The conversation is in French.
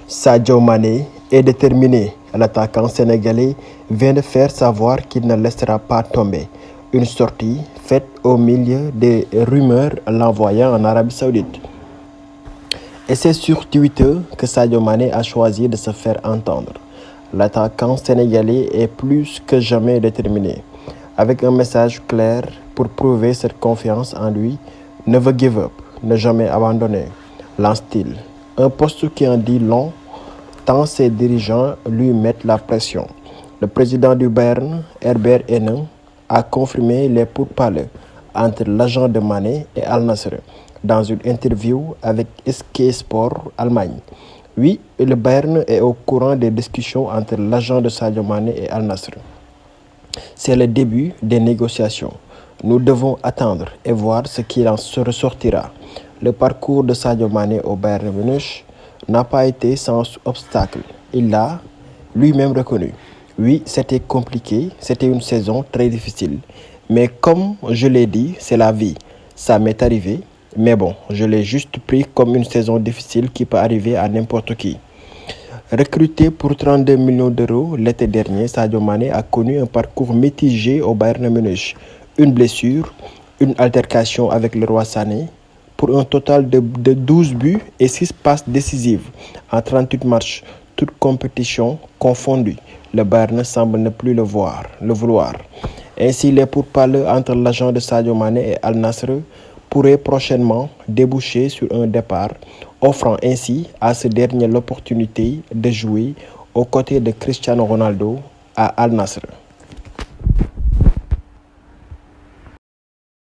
Sadio Mané est déterminé. L'attaquant sénégalais vient de faire savoir qu'il ne laissera pas tomber. Une sortie faite au milieu des rumeurs l'envoyant en Arabie Saoudite. Et c'est sur Twitter que Sadio Mané a choisi de se faire entendre. L'attaquant sénégalais est plus que jamais déterminé. Avec un message clair pour prouver cette confiance en lui, never give up, ne jamais abandonner, lance-t-il. Un poste qui en dit long, tant ses dirigeants lui mettent la pression. Le président du Bayern, Herbert Hennen, a confirmé les pourparlers entre l'agent de Mané et Al Nassr dans une interview avec Sky Sport Allemagne. Oui, le Bayern est au courant des discussions entre l'agent de Sadio Mané et Al Nassr. C'est le début des négociations. Nous devons attendre et voir ce qu'il en ressortira. Le parcours de Sadio Mané au Bayern Munich n'a pas été sans obstacle. Il l'a lui-même reconnu. Oui, c'était compliqué, c'était une saison très difficile. Mais comme je l'ai dit, c'est la vie. Ça m'est arrivé, mais bon, je l'ai juste pris comme une saison difficile qui peut arriver à n'importe qui. Recruté pour 32 millions d'euros l'été dernier, Sadio Mané a connu un parcours mitigé au Bayern Munich. Une blessure, une altercation avec le roi Sané, pour un total de 12 buts et 6 passes décisives en 38 matchs, toutes compétitions confondues. Le Bayern semble ne plus le vouloir. Ainsi, les pourparlers entre l'agent de Sadio Mané et Al Nassr pourraient prochainement déboucher sur un départ, offrant ainsi à ce dernier l'opportunité de jouer aux côtés de Cristiano Ronaldo à Al Nassr.